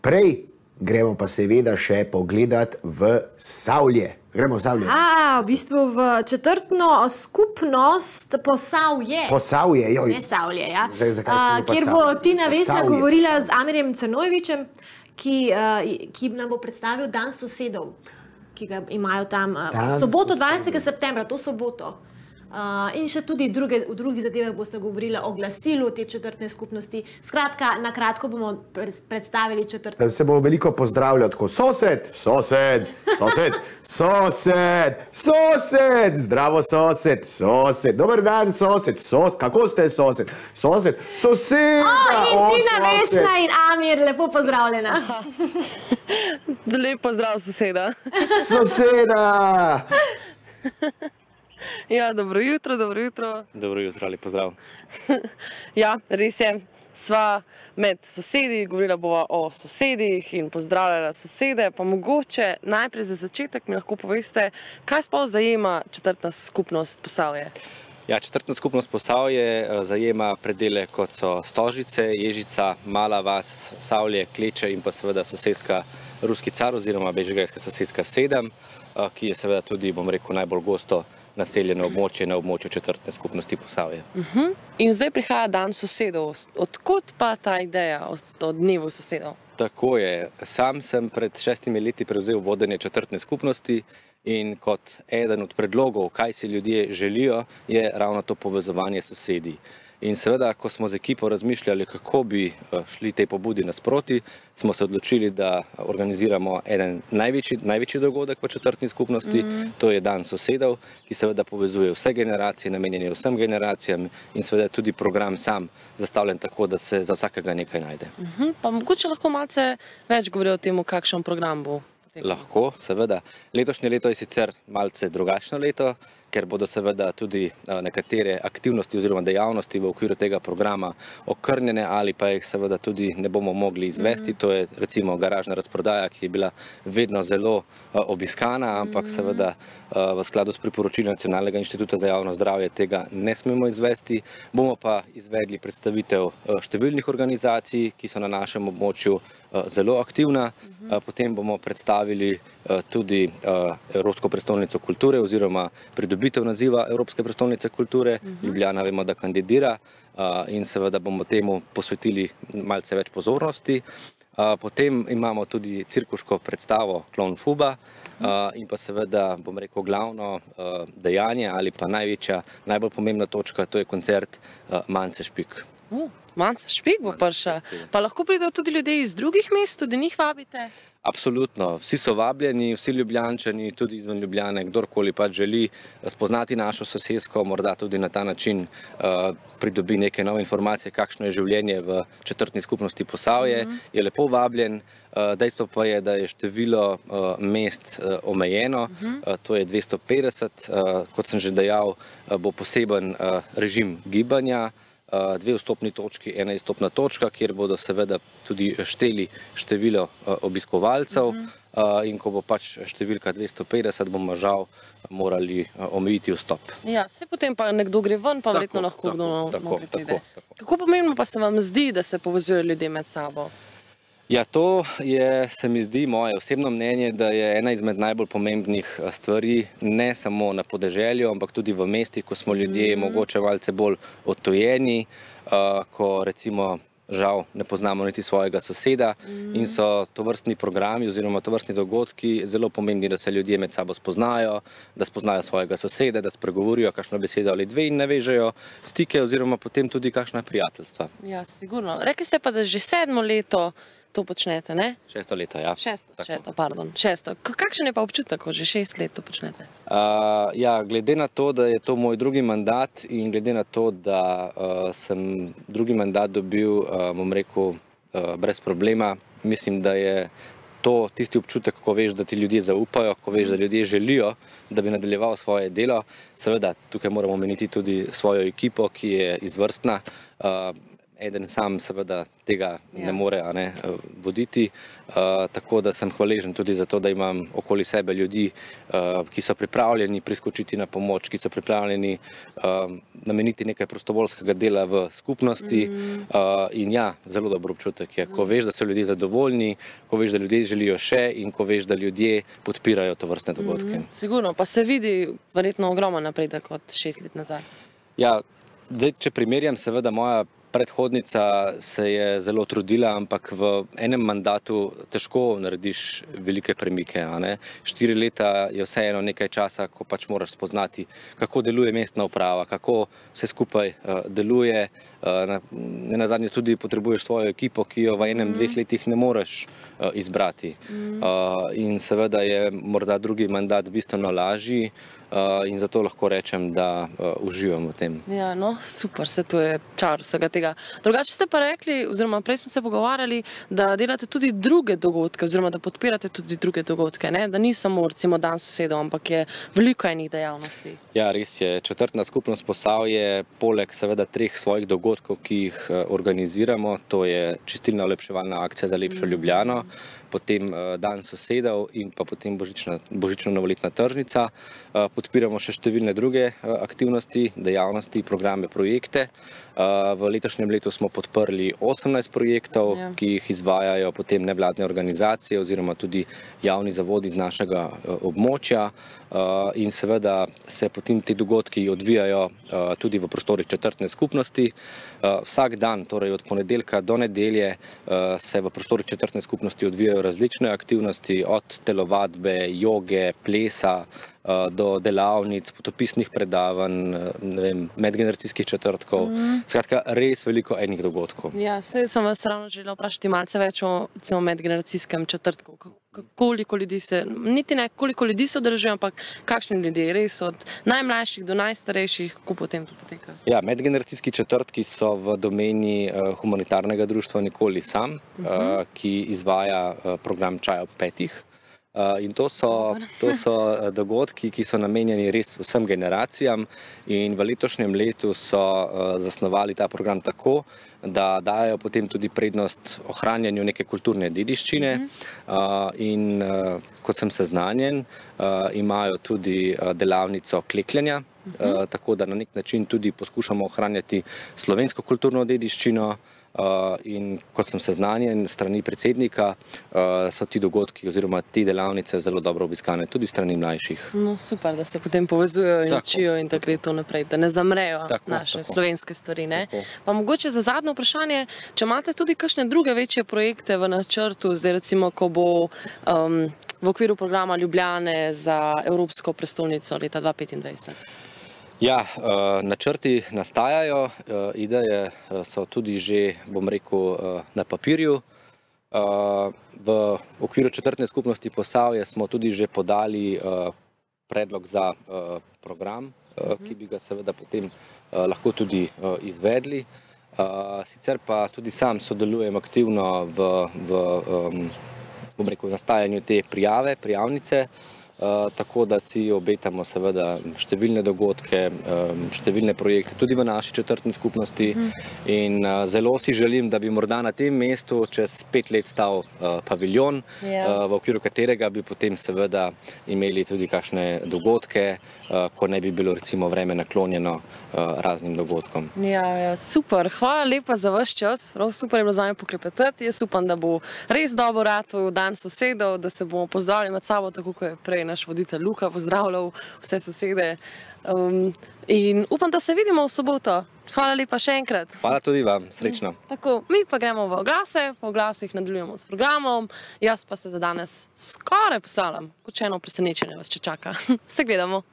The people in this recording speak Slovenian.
Prej gremo pa seveda še pogledat v Savlje. Gremo v Savlje. V bistvu v četrtno skupnost Posavje. Posavje, joj. Ne Savlje, ja. Zakaj se ne Kjer bo Tina Vesna Posavje. govorila z Amirjem Crnojevičem, ki nam bo predstavil Dan sosedov, ki ga imajo tam v soboto 12. septembra, to soboto. In še tudi v drugih zadevah boste govorili o glasilu te četrtne skupnosti. Skratka, na kratko bomo predstavili četrtno. Se bo veliko pozdravljal tako, sosed, sosed, sosed, sosed, sosed, zdravo sosed, sosed, dober dan sosed, kako ste sosed, sosed, soseda, In Tina Vesna in Amir, lepo pozdravljena. Lep pozdrav, soseda. Soseda! Ja, dobro jutro, dobro jutro. Dobro jutro, lep pozdrav. Ja, res je. Sva med sosedi, govorila bova o sosedih in pozdravljala sosede, pa mogoče najprej za začetek mi lahko poveste, kaj sploh zajema četrtna skupnost Posavje? Ja, četrtna skupnost Posavje zajema predele, kot so Stožice, Ježica, Mala vas, Savlje, Kleče in pa seveda sosedska Ruski car oziroma bežigrajska sosedska 7, ki je seveda tudi, bom rekel, najbolj gosto naseljeno območje na območju četrtne skupnosti Posavje. In zdaj prihaja Dan sosedov. Odkot pa ta ideja o dnevu sosedov? Tako je. Sam sem pred 6 leti prevzel vodenje četrtne skupnosti in kot eden od predlogov, kaj si ljudje želijo, je ravno to povezovanje s sosedi. In seveda, ko smo z ekipo razmišljali, kako bi šli tej pobudi nasproti, smo se odločili, da organiziramo eden največji dogodek v četrtni skupnosti, to je Dan sosedov, ki seveda povezuje vse generacije, namenjen je vsem generacijam in seveda tudi program sam zastavljen tako, da se za vsakega nekaj najde. Pa mogoče lahko malce več govori o tem, kakšen program bo? Lahko, seveda. Letošnje leto je sicer malce drugačno leto, ker bodo seveda tudi nekatere aktivnosti oziroma dejavnosti v okviru tega programa okrnjene ali pa jih seveda tudi ne bomo mogli izvesti. To je recimo garažna razprodaja, ki je bila vedno zelo obiskana, ampak seveda v skladu s priporočili Nacionalnega inštituta za javno zdravje tega ne smemo izvesti. Bomo pa izvedli predstavitev številnih organizacij, ki so na našem območju zelo aktivna. Potem bomo predstavili tudi Evropsko prestolnico kulture oziroma pridobitev naziva Evropske prestolnice kulture. Ljubljana vemo, da kandidira in seveda bomo temu posvetili malce več pozornosti. Potem imamo tudi cirkuško predstavo Klovn Fuba in pa seveda, bom rekel, glavno dejanje ali pa najbolj pomembna točka, to je koncert Mance Špik. Mance Špik bo prišel. Pa lahko pridejo tudi ljudje iz drugih mest, tudi njih vabite? Absolutno. Vsi so vabljeni, vsi Ljubljančani, tudi izven Ljubljane, kdorkoli pač želi spoznati našo sosesko, morda tudi na ta način pridobi neke nove informacije, kakšno je življenje v četrtni skupnosti Posavje, je lepo vabljen. Dejstvo pa je, da je število mest omejeno, to je 250. Kot sem že dejal, bo poseben režim gibanja, 2 vstopni točki, 1 izstopna točka, kjer bodo seveda tudi šteli število obiskovalcev in ko bo pač številka 250, bomo žal morali omejiti vstop. Ja, se potem pa nekdo gre ven, pa verjetno lahko kdo notri pride. Kako pomembno pa se vam zdi, da se povezujejo ljudje med sabo? Ja, to je, se mi zdi, moje osebno mnenje, da je ena izmed najbolj pomembnih stvari, ne samo na podeželju, ampak tudi v mestih, ko smo ljudje mogoče malce bolj odtujeni, ko recimo žal ne poznamo niti svojega soseda in so tovrstni programi oziroma tovrstni dogodki zelo pomembni, da se ljudje med sabo spoznajo, da spoznajo svojega soseda, da spregovorijo kakšno besedo ali dve in navežejo stike oziroma potem tudi kakšna prijateljstva. Ja, sigurno. Rekli ste pa, da že 7. leto to počnete, ne? 6. leto, ja. 6. Kakšen je pa občutek, ko že 6 let to počnete? Ja, glede na to, da je to moj drugi mandat in glede na to, da sem drugi mandat dobil, bom rekel, brez problema, mislim, da je to tisti občutek, ko veš, da ti ljudje zaupajo, ko veš, da ljudje želijo, da bi nadaljeval svoje delo. Seveda, tukaj moramo omeniti tudi svojo ekipo, ki je izvrstna. eden sam seveda tega ne more voditi, tako da sem hvaležen tudi za to, da imam okoli sebe ljudi, ki so pripravljeni priskočiti na pomoč, ki so pripravljeni nameniti nekaj prostovoljskega dela v skupnosti. In ja, zelo dober občutek je, ko veš, da so ljudje zadovoljni, ko veš, da ljudje želijo še in ko veš, da ljudje podpirajo tovrstne dogodke. Sigurno, pa se vidi verjetno ogromen napredek od 6 let nazaj. Ja, zdaj, če primerjam, seveda moja predhodnica se je zelo trudila, ampak v enem mandatu težko narediš velike premike. 4 leta je vseeno nekaj časa, ko pač moraš spoznati, kako deluje mestna uprava, kako vse skupaj deluje. Nenazadnje tudi potrebuješ svojo ekipo, ki jo v enem, 2 letih ne moreš izbrati. In seveda je morda drugi mandat bistveno lažji, in zato lahko rečem, da uživam v tem. Ja, no, super, se to je čar vsega tega. Drugače ste pa rekli, oziroma prej smo se pogovarjali, da delate tudi druge dogodke, oziroma da podpirate tudi druge dogodke, ne? Da ni samo recimo Dan sosedov, ampak je veliko enih dejavnosti. Ja, res je. Četrtna skupnost Posavje, poleg seveda 3 svojih dogodkov, ki jih organiziramo, to je čistilna olepševalna akcija za lepšo Ljubljano, potem Dan sosedov in pa potem božično-novoletna tržnica. Podpiramo še številne druge aktivnosti, dejavnosti, programe, projekte. V letošnjem letu smo podprli 18 projektov, ki jih izvajajo potem nevladne organizacije oziroma tudi javni zavodi z našega območja. In seveda se potem ti dogodki odvijajo tudi v prostorih četrtne skupnosti. Vsak dan, torej od ponedeljka do nedelje, se v prostorih četrtne skupnosti odvijajo različne aktivnosti, od telovadbe, joge, plesa, do delavnic, potopisnih predavanj, medgeneracijskih četrtkov. Skratka, res veliko enih dogodkov. Ja, saj sem vas ravno želela vprašati malce več o medgeneracijskem četrtku. Koliko ljudi se, niti ne koliko ljudi se udeležuje, ampak kakšni ljudje, res od najmlajših do najstarejših, kako potem to poteka? Ja, medgeneracijski četrtki so v domeni humanitarnega društva Nikoli sam, ki izvaja program Čaj ob 5. In to so dogodki, ki so namenjeni res vsem generacijam, in v letošnjem letu so zasnovali ta program tako, da dajo potem tudi prednost ohranjanju neke kulturne dediščine in kot sem seznanjen, imajo tudi delavnico klekljenja, tako da na nek način tudi poskušamo ohranjati slovensko kulturno dediščino. In kot sem seznanjen strani predsednika, so ti dogodki oziroma ti delavnice zelo dobro obiskane tudi strani mlajših. No, super, da se potem povezujejo in učijo in da gre to naprej, da ne zamrejo naše slovenske stvari. Pa mogoče za zadnje vprašanje, če imate tudi kakšne druge večje projekte v načrtu, zdaj recimo, ko bo v okviru programa Ljubljane za Evropsko prestolnico leta 2025? Ja, načrti nastajajo, ideje so tudi že, bom rekel, na papirju. V okviru četrtne skupnosti Posavje smo tudi že podali predlog za program, ki bi ga seveda potem lahko tudi izvedli. Sicer pa tudi sam sodelujem aktivno v bom rekel, nastajanju te prijavnice, tako da si obetamo seveda številne dogodke, številne projekte tudi v naši četrtni skupnosti in zelo si želim, da bi morda na tem mestu čez 5 let stal paviljon, v okviru katerega bi potem seveda imeli tudi kakšne dogodke, ko ne bi bilo recimo vreme naklonjeno raznim dogodkom. Ja, super, hvala lepa za vaš čas, prav super je bilo z vami poklepetati, jaz upam, da bo res dobro ratal Dan sosedov, da se bomo pozdravili med sabo, tako kot je prej naš voditelj Luka pozdravljal vse sosede. In upam, da se vidimo v soboto. Hvala lepa še enkrat. Hvala tudi vam, srečno. Tako, mi pa gremo v oglase, po oglasih nadaljujemo s programom, jaz pa se za danes skoraj poslavljam, kot še eno presenečenje vas čaka. Se gledamo.